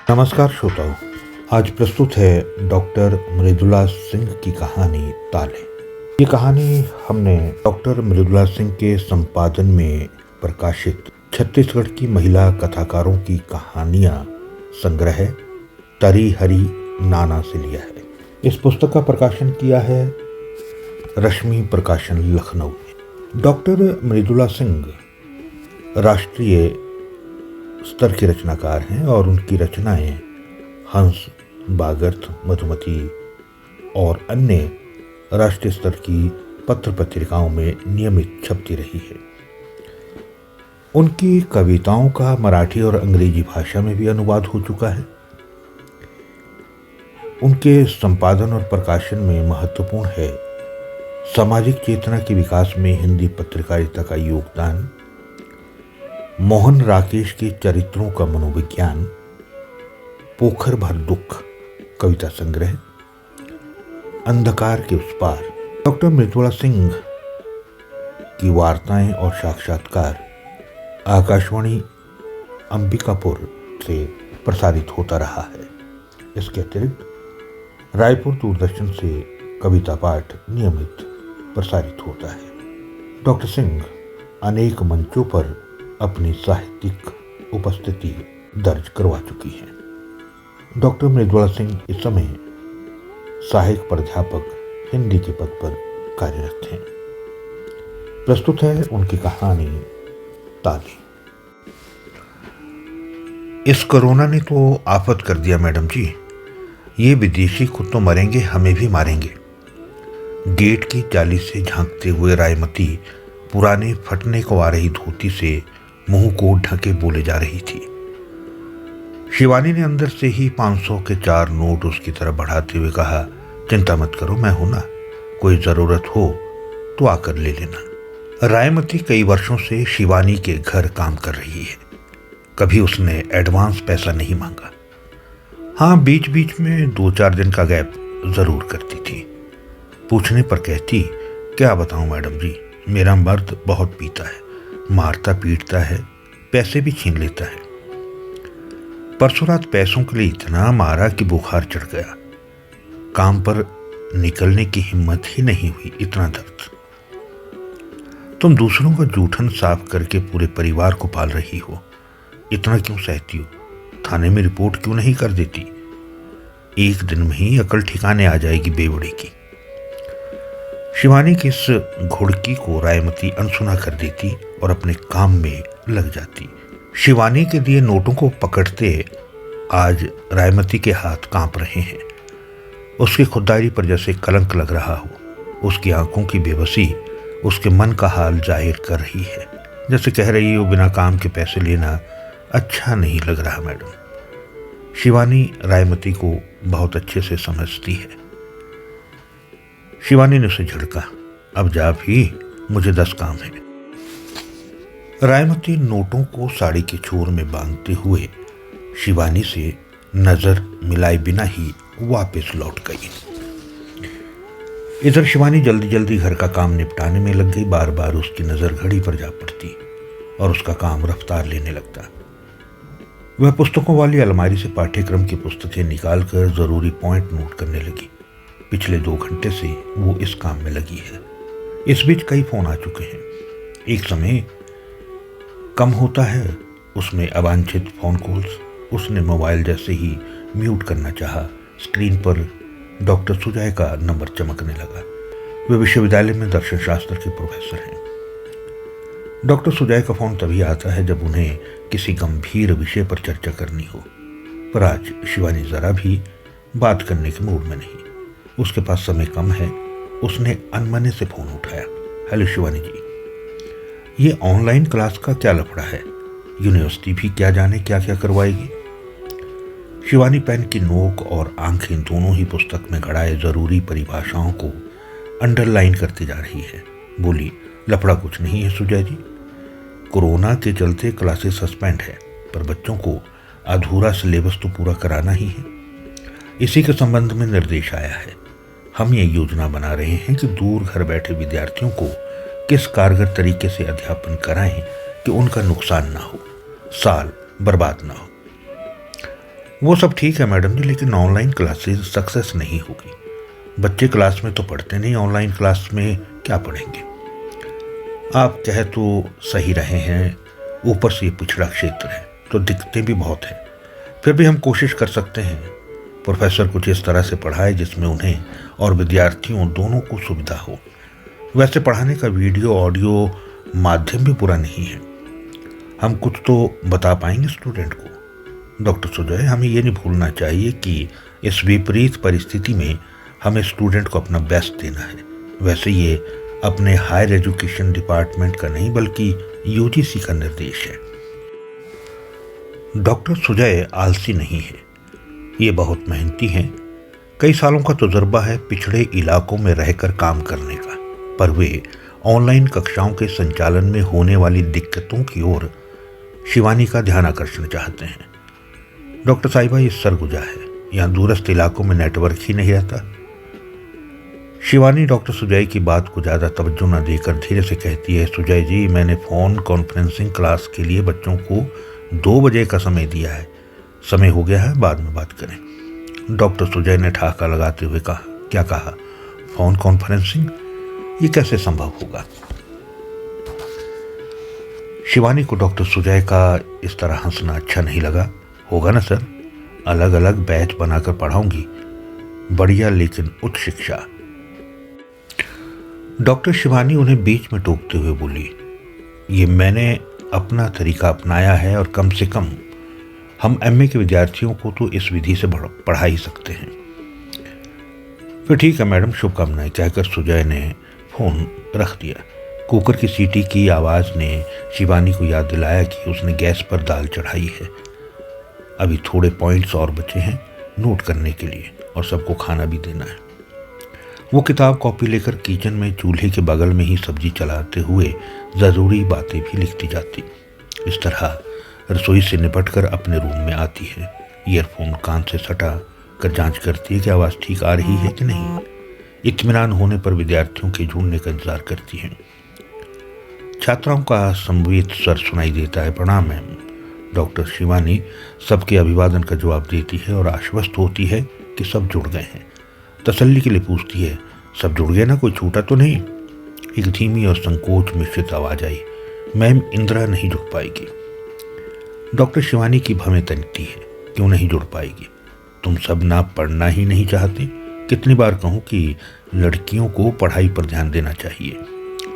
नमस्कार श्रोताओं। आज प्रस्तुत है डॉक्टर मृदुला सिंह की कहानी ताले। ये कहानी हमने डॉक्टर मृदुला सिंह के संपादन में प्रकाशित छत्तीसगढ़ की महिला कथाकारों की कहानियां संग्रह तरी हरी नाना से लिया है। इस पुस्तक का प्रकाशन किया है रश्मि प्रकाशन लखनऊ में। डॉक्टर मृदुला सिंह राष्ट्रीय स्तर के रचनाकार हैं और उनकी रचनाएं हंस, बागर्थ, मधुमती और अन्य राष्ट्रीय स्तर की पत्र पत्रिकाओं में नियमित छपती रही है। उनकी कविताओं का मराठी और अंग्रेजी भाषा में भी अनुवाद हो चुका है। उनके संपादन और प्रकाशन में महत्वपूर्ण है सामाजिक चेतना के विकास में हिंदी पत्रकारिता का योगदान, मोहन राकेश के चरित्रों का मनोविज्ञान, पोखर भर दुख कविता संग्रह, अंधकार के उस पार। डॉक्टर मृदुला सिंह की वार्ताएं और साक्षात्कार आकाशवाणी अंबिकापुर से प्रसारित होता रहा है। इसके अतिरिक्त रायपुर दूरदर्शन से कविता पाठ नियमित प्रसारित होता है। डॉक्टर सिंह अनेक मंचों पर अपनी साहित्यिक उपस्थिति दर्ज करवा चुकी हैं। डॉक्टर मृदुला सिंह इस समय सहायक प्राध्यापक हिंदी के पद पर कार्यरत हैं। प्रस्तुत है उनकी कहानी ताले। इस कोरोना ने तो आफत कर दिया मैडम जी। ये विदेशी खुद तो मरेंगे, हमें भी मारेंगे। गेट की जाली से झांकते हुए रायमती पुराने फटने को आ रही धोती से मुंह को ढके बोले जा रही थी। शिवानी ने अंदर से ही 500 के 4 नोट उसकी तरफ बढ़ाते हुए कहा, चिंता मत करो, मैं हूं ना, कोई जरूरत हो तो आकर ले लेना। रायमती कई वर्षों से शिवानी के घर काम कर रही है। कभी उसने एडवांस पैसा नहीं मांगा। हाँ, बीच बीच में 2-4 दिन का गैप जरूर करती थी। पूछने पर कहती, क्या बताऊं मैडम जी, मेरा मर्द बहुत पीता है, मारता पीटता है, पैसे भी छीन लेता है। परसों रात पैसों के लिए इतना मारा कि बुखार चढ़ गया। काम पर निकलने की हिम्मत ही नहीं हुई, इतना दर्द। तुम दूसरों का जूठन साफ करके पूरे परिवार को पाल रही हो, इतना क्यों सहती हो? थाने में रिपोर्ट क्यों नहीं कर देती? एक दिन में ही अकल ठिकाने आ जाएगी बेवड़े की। शिवानी की इस घुड़की को रायमती अनसुना कर देती और अपने काम में लग जाती। शिवानी के दिए नोटों को पकड़ते आज रायमती के हाथ कांप रहे हैं। उसकी खुददारी पर जैसे कलंक लग रहा हो। उसकी आंखों की बेबसी उसके मन का हाल जाहिर कर रही है। जैसे कह रही हो, बिना काम के पैसे लेना अच्छा नहीं लग रहा मैडम। शिवानी रायमती को बहुत अच्छे से समझती है। शिवानी ने उसे झिड़का, अब जा भी, मुझे 10 काम है। रायमती नोटों को साड़ी के छोर में बांधते हुए शिवानी से नजर मिलाए बिना ही वापस लौट गई। इधर शिवानी जल्दी जल्दी घर का काम निपटाने में लग गई। बार बार उसकी नजर घड़ी पर जा पड़ती और उसका काम रफ्तार लेने लगता। वह पुस्तकों वाली अलमारी से पाठ्यक्रम की पुस्तकें निकालकर जरूरी पॉइंट नोट करने लगी। पिछले 2 घंटे से वो इस काम में लगी है। इस बीच कई फोन आ चुके हैं। एक समय कम होता है उसमें अवांछित फोन कॉल्स। उसने मोबाइल जैसे ही म्यूट करना चाहा, स्क्रीन पर डॉक्टर सुजय का नंबर चमकने लगा। वे विश्वविद्यालय में दर्शन शास्त्र के प्रोफेसर हैं। डॉक्टर सुजय का फोन तभी आता है जब उन्हें किसी गंभीर विषय पर चर्चा करनी हो। पर आज शिवानी जरा भी बात करने के मूड में नहीं। उसके पास समय कम है। उसने अनमने से फोन उठाया। हेलो शिवानी जी, ये ऑनलाइन क्लास का क्या लफड़ा है? यूनिवर्सिटी भी क्या जाने क्या क्या करवाएगी। शिवानी पेन की नोक और आंखें दोनों ही पुस्तक में गड़ाए जरूरी परिभाषाओं को अंडरलाइन करती जा रही है। बोली, लफड़ा कुछ नहीं है सुजय जी, कोरोना के चलते क्लासेस सस्पेंड है, पर बच्चों को अधूरा सिलेबस तो पूरा कराना ही है। इसी के संबंध में निर्देश आया है। हम ये योजना बना रहे हैं कि दूर घर बैठे विद्यार्थियों को किस कारगर तरीके से अध्यापन कराएं कि उनका नुकसान ना हो, साल बर्बाद ना हो। वो सब ठीक है मैडम जी, लेकिन ऑनलाइन क्लासेस सक्सेस नहीं होगी। बच्चे क्लास में तो पढ़ते नहीं, ऑनलाइन क्लास में क्या पढ़ेंगे। आप कहे तो सही रहे हैं, ऊपर से ये पिछड़ा क्षेत्र है तो दिक्कतें भी बहुत हैं। फिर भी हम कोशिश कर सकते हैं, प्रोफेसर कुछ इस तरह से पढ़ाए जिसमें उन्हें और विद्यार्थियों दोनों को सुविधा हो। वैसे पढ़ाने का वीडियो ऑडियो माध्यम भी पूरा नहीं है। हम कुछ तो बता पाएंगे स्टूडेंट को। डॉक्टर सुजय, हमें ये नहीं भूलना चाहिए कि इस विपरीत परिस्थिति में हमें स्टूडेंट को अपना बेस्ट देना है। वैसे ये अपने हायर एजुकेशन डिपार्टमेंट का नहीं बल्कि यूजीसी का निर्देश है। डॉक्टर सुजय आलसी नहीं है, ये बहुत मेहनती हैं। कई सालों का तजुर्बा है पिछड़े इलाकों में रहकर काम करने का, पर वे ऑनलाइन कक्षाओं के संचालन में होने वाली दिक्कतों की ओर शिवानी का ध्यान आकर्षण चाहते हैं। डॉक्टर साहिबा, ये सरगुजा है, यहाँ दूरस्थ इलाकों में नेटवर्क ही नहीं रहता। शिवानी डॉक्टर सुजय की बात को ज़्यादा तवज्जो न देकर धीरे से कहती है, सुजय जी, मैंने फ़ोन कॉन्फ्रेंसिंग क्लास के लिए बच्चों को 2 बजे का समय दिया है। समय हो गया है, बाद में बात करें। डॉक्टर सुजय ने ठहाका लगाते हुए कहा, क्या कहा? Phone conferencing? ये कैसे संभव होगा? शिवानी को डॉक्टर सुजय का इस तरह हंसना अच्छा नहीं लगा। होगा ना सर, अलग अलग बैच बनाकर पढ़ाऊंगी, बढ़िया लेकिन उच्च शिक्षा। डॉक्टर शिवानी उन्हें बीच में टोकते हुए बोली, ये मैंने अपना तरीका अपनाया है और कम से कम हम एमए के विद्यार्थियों को तो इस विधि से पढ़ा ही सकते हैं। फिर ठीक है मैडम, शुभकामनाएं, कहकर सुजय ने फोन रख दिया। कुकर की सीटी की आवाज़ ने शिवानी को याद दिलाया कि उसने गैस पर दाल चढ़ाई है। अभी थोड़े पॉइंट्स और बचे हैं नोट करने के लिए और सबको खाना भी देना है। वो किताब कॉपी लेकर किचन में चूल्हे के बगल में ही सब्जी चलाते हुए ज़रूरी बातें भी लिखती जाती। इस तरह रसोई से निपटकर अपने रूम में आती है। ईयरफोन कान से सटा कर जांच करती है कि आवाज़ ठीक आ रही है कि नहीं। इत्मीनान होने पर विद्यार्थियों के जुड़ने का इंतजार करती है। छात्राओं का संवेद स्वर सुनाई देता है, प्रणाम मैम। डॉक्टर शिवानी सबके अभिवादन का जवाब देती है और आश्वस्त होती है कि सब जुड़ गए हैं। तसल्ली के लिए पूछती है, सब जुड़ गए ना, कोई छूटा तो नहीं? एक धीमी और संकोच मिश्रित आवाज आई, मैम इंदिरा नहीं जुड़ पाएगी। डॉक्टर शिवानी की भवें तनती है, क्यों नहीं जुड़ पाएगी? तुम सब ना पढ़ना ही नहीं चाहते? कितनी बार कहूँ कि लड़कियों को पढ़ाई पर ध्यान देना चाहिए,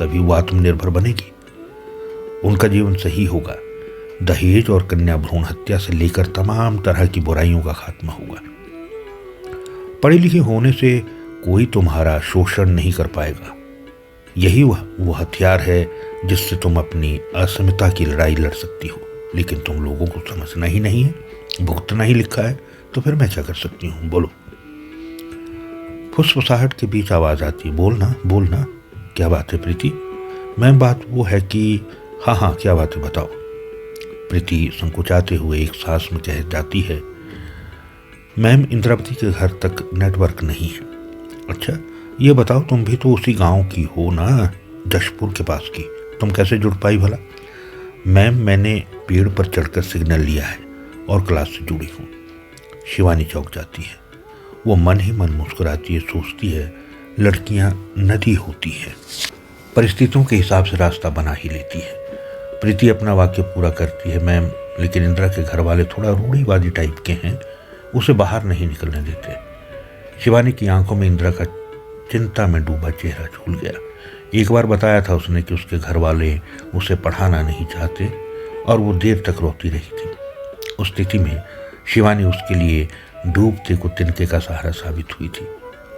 तभी वो आत्मनिर्भर बनेगी, उनका जीवन सही होगा। दहेज और कन्या भ्रूण हत्या से लेकर तमाम तरह की बुराइयों का खात्मा होगा। पढ़े लिखे होने से कोई तुम्हारा शोषण नहीं कर पाएगा। यही वो हथियार है जिससे तुम अपनी असमता की लड़ाई लड़ सकती हो। लेकिन तुम लोगों को समझना ही नहीं है, भुगतना ही लिखा है, तो फिर मैं क्या कर सकती हूँ? बोलो। फुसफुसाहट के बीच आवाज आती है, बोलना बोलना। क्या बात है प्रीति? मैम बात वो है कि हाँ क्या बात है बताओ। प्रीति संकोचाते हुए एक सांस में कह जाती है, मैम इंद्रावती के घर तक नेटवर्क नहीं है। अच्छा ये बताओ, तुम भी तो उसी गांव की हो ना, जशपुर के पास की, तुम कैसे जुड़ पाई भला? मैम मैंने पेड़ पर चढ़कर सिग्नल लिया है और क्लास से जुड़ी हूँ। शिवानी चौंक जाती है। वो मन ही मन मुस्कुराती है, सोचती है लड़कियाँ नदी होती है, परिस्थितियों के हिसाब से रास्ता बना ही लेती है। प्रीति अपना वाक्य पूरा करती है, मैम लेकिन इंदिरा के घर वाले थोड़ा रूढ़िवादी टाइप के हैं, उसे बाहर नहीं निकलने देते। शिवानी की आंखों में इंदिरा का चिंता में डूबा चेहरा झूल गया। एक बार बताया था उसने कि उसके घर वाले उसे पढ़ाना नहीं चाहते और वो देर तक रोती रही थी। उस स्थिति में शिवानी उसके लिए डूबते को तिनके का सहारा साबित हुई थी।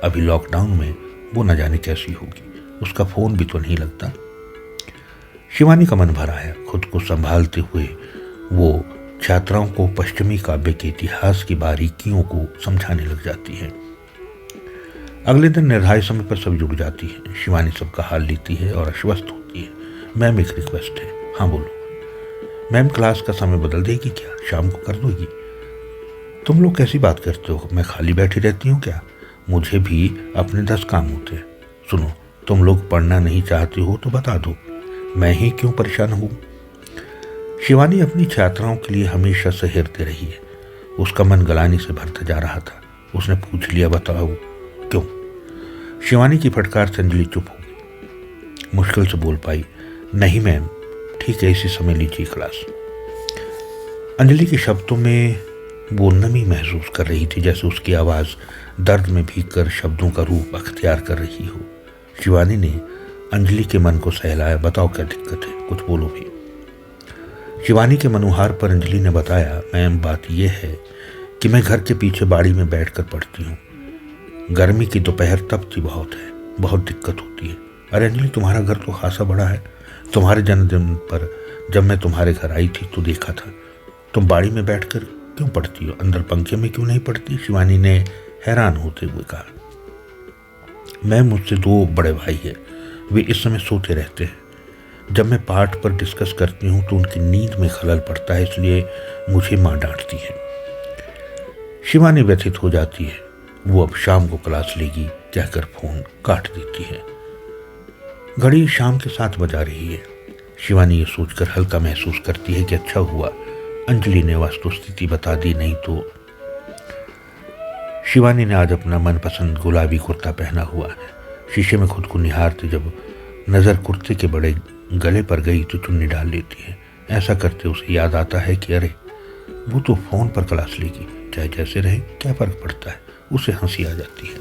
अभी लॉकडाउन में वो न जाने कैसी होगी, उसका फोन भी तो नहीं लगता। शिवानी का मन भरा है। खुद को संभालते हुए वो छात्राओं को पश्चिमी काव्य के इतिहास की बारीकियों को समझाने लग जाती है। अगले दिन निर्धारित समय पर सब जुड़ जाती है। शिवानी सबका हाल लेती है और आश्वस्त होती है, मैम एक रिक्वेस्ट है। हाँ बोलो। मैम क्लास का समय बदल देगी क्या? शाम को कर दोगी? तुम लोग कैसी बात करते हो, मैं खाली बैठी रहती हूँ क्या? मुझे भी अपने 10 काम होते हैं। सुनो, तुम लोग पढ़ना नहीं चाहते हो तो बता दो, मैं ही क्यों परेशान हूँ। शिवानी अपनी छात्राओं के लिए हमेशा से हिरते रही है। उसका मन गलानी से भरता जा रहा था। उसने पूछ लिया, बताओ क्यों? शिवानी की फटकार से अंजलि चुप हो गई। मुश्किल से बोल पाई, नहीं मैम, ठीक है, इसी समय लीजिए क्लास। अंजलि के शब्दों में वो नमी महसूस कर रही थी, जैसे उसकी आवाज़ दर्द में भीग कर शब्दों का रूप अख्तियार कर रही हो। शिवानी ने अंजलि के मन को सहलाया, बताओ क्या दिक्कत है, कुछ बोलो भी। शिवानी के मनोहार पर अंजलि ने बताया, मैम बात यह है कि मैं घर के पीछे बाड़ी में बैठकर पढ़ती हूँ। गर्मी की दोपहर तपती बहुत है, बहुत दिक्कत होती है। अरे अंजलि, तुम्हारा घर तो खासा बड़ा है। तुम्हारे जन्मदिन पर जब मैं तुम्हारे घर आई थी तो देखा था। तुम बाड़ी में बैठकर क्यों पढ़ती हो, अंदर पंखे में क्यों नहीं पढ़ती? शिवानी ने हैरान होते हुए कहा। मैम, मुझसे 2 बड़े भाई हैं, वे इस समय सोते रहते हैं। जब मैं पाठ पर डिस्कस करती हूँ तो उनकी नींद में खलल पड़ता है, इसलिए मुझे माँ डांटती है। शिवानी व्यथित हो जाती है। वो अब शाम को क्लास लेगी कहकर फोन काट देती है। घड़ी शाम के 7 बजा रही है। शिवानी ये सोचकर हल्का महसूस करती है कि अच्छा हुआ अंजलि ने वस्तुस्थिति बता दी, नहीं तो। शिवानी ने आज अपना मनपसंद गुलाबी कुर्ता पहना हुआ है। शीशे में खुद को निहारते जब नज़र कुर्ते के बड़े गले पर गई तो चुन्नी डाल लेती है। ऐसा करते उसे याद आता है कि अरे वो तो फ़ोन पर क्लास लेगी, चाहे जैसे रहे, क्या फ़र्क पड़ता है। उसे हंसी आ जाती है।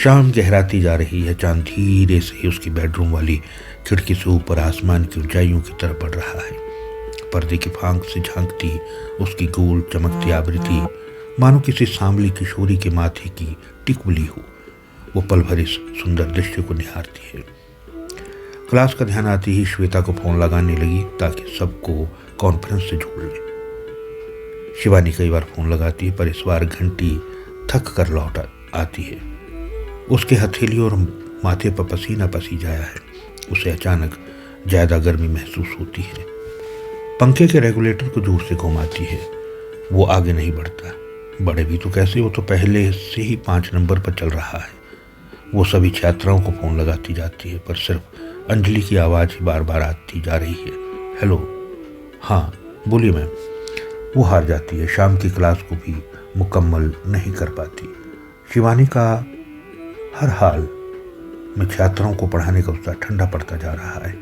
शाम गहराती जा रही है। चांद धीरे से उसकी बेडरूम वाली खिड़की से ऊपर आसमान की ऊंचाइयों की तरफ बढ़ रहा है। पर्दे की फांक से झांकती उसकी गोल चमकती आवृत्ति मानो किसी सांवली किशोरी के माथे की टिकवली हो। वो पल भर इस सुंदर दृश्य को निहारती है। क्लास का ध्यान आती ही श्वेता को फोन लगाने लगी ताकि सबको कॉन्फ्रेंस से जोड़ ले। शिवानी कई बार फोन लगाती है, पर इस बार घंटी थक कर लौट आती है। उसके हथेली और माथे पर पसीना पसीज आया है। उसे अचानक ज़्यादा गर्मी महसूस होती है। पंखे के रेगुलेटर को जोर से घुमाती है। वो आगे नहीं बढ़ता। बड़े भी तो कैसे, वो तो पहले से ही 5 नंबर पर चल रहा है। वो सभी छात्राओं को फ़ोन लगाती जाती है, पर सिर्फ अंजलि की आवाज़ ही बार बार आती जा रही है। हेलो, हाँ बोलिए मैम। वो हार जाती है। शाम की क्लास को भी मुकम्मल नहीं कर पाती। शिवानी का हर हाल में छात्राओं को पढ़ाने का उत्साह ठंडा पड़ता जा रहा है।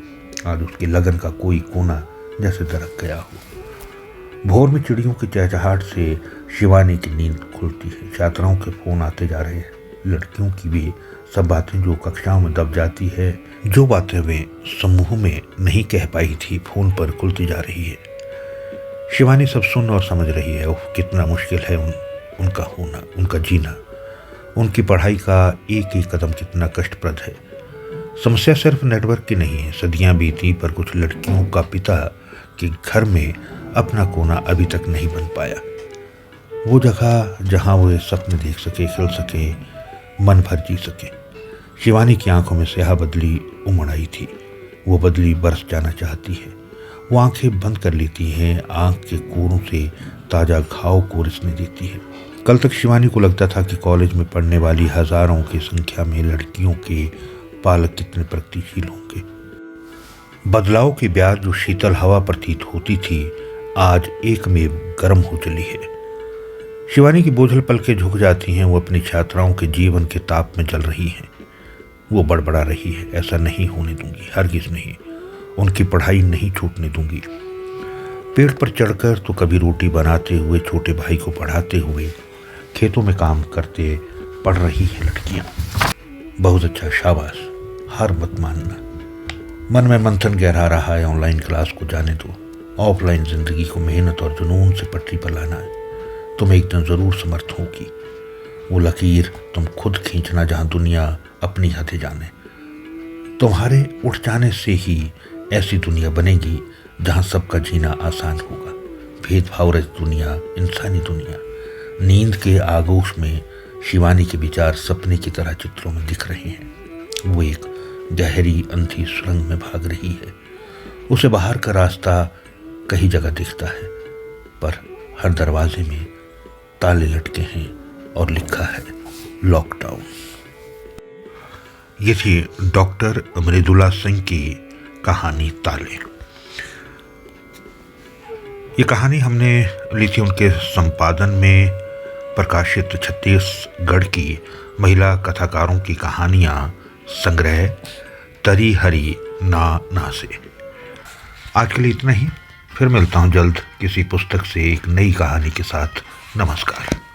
आज उसकी लगन का कोई कोना जैसे दरक गया हो। भोर में चिड़ियों की चहचहाहट से शिवानी की नींद खुलती है। छात्राओं के फ़ोन आते जा रहे हैं। लड़कियों की भी सब बातें जो कक्षाओं में दब जाती है, जो बातें वे समूह में नहीं कह पाई थी, फ़ोन पर खुलती जा रही है। शिवानी सब सुन और समझ रही है। ओह, कितना मुश्किल है उनका होना, उनका जीना। उनकी पढ़ाई का एक एक कदम कितना कष्टप्रद है। समस्या सिर्फ नेटवर्क की नहीं है। सदियां बीती पर कुछ लड़कियों का पिता के घर में अपना कोना अभी तक नहीं बन पाया। वो जगह जहां वो सपने देख सके, खेल सके, मन भर जी सके। शिवानी की आंखों में स्याह बदली उमड़ आई थी। वो बदली बरस जाना चाहती है। वो आंखें बंद कर लेती हैं। आंख के कोरों से ताज़ा घाव को रिसने देती है। कल तक शिवानी को लगता था कि कॉलेज में पढ़ने वाली हजारों की संख्या में लड़कियों के पालक कितने प्रगतिशील होंगे। बदलाव की ब्याज जो शीतल हवा प्रतीत होती थी, आज एक में गर्म हो चली है। शिवानी की बोझल पलकें झुक जाती हैं। वो अपनी छात्राओं के जीवन के ताप में जल रही हैं। वो बड़बड़ा रही है, ऐसा नहीं होने दूंगी, हरगिज नहीं। उनकी पढ़ाई नहीं छूटने दूंगी। पेड़ पर चढ़कर तो कभी रोटी बनाते हुए, छोटे भाई को पढ़ाते हुए, खेतों में काम करते पढ़ रही हैं लड़कियां। बहुत अच्छा, शाबाश, हार मत मानना। मन में मंथन गहरा रहा है। ऑनलाइन क्लास को जाने दो। ऑफलाइन जिंदगी को मेहनत और जुनून से पटरी पर लाना है। तुम एक दिन जरूर समर्थ होगी। वो लकीर तुम खुद खींचना जहां दुनिया अपनी हदें जाने। तुम्हारे उठ जाने से ही ऐसी दुनिया बनेगी जहां सबका जीना आसान होगा। भेदभाव रहित दुनिया, इंसानी दुनिया। नींद के आगोश में शिवानी के विचार सपने की तरह चित्रों में दिख रहे हैं। वो एक गहरी अंधी सुरंग में भाग रही है। उसे बाहर का रास्ता कई जगह दिखता है, पर हर दरवाजे में ताले लटके हैं और लिखा है लॉकडाउन। ये थी डॉक्टर मृदुला सिंह की कहानी ताले। ये कहानी हमने ली थी उनके संपादन में प्रकाशित छत्तीसगढ़ की महिला कथाकारों की कहानियाँ संग्रह तरी हरी ना से। आज के लिए इतना ही। फिर मिलता हूँ जल्द किसी पुस्तक से एक नई कहानी के साथ। नमस्कार।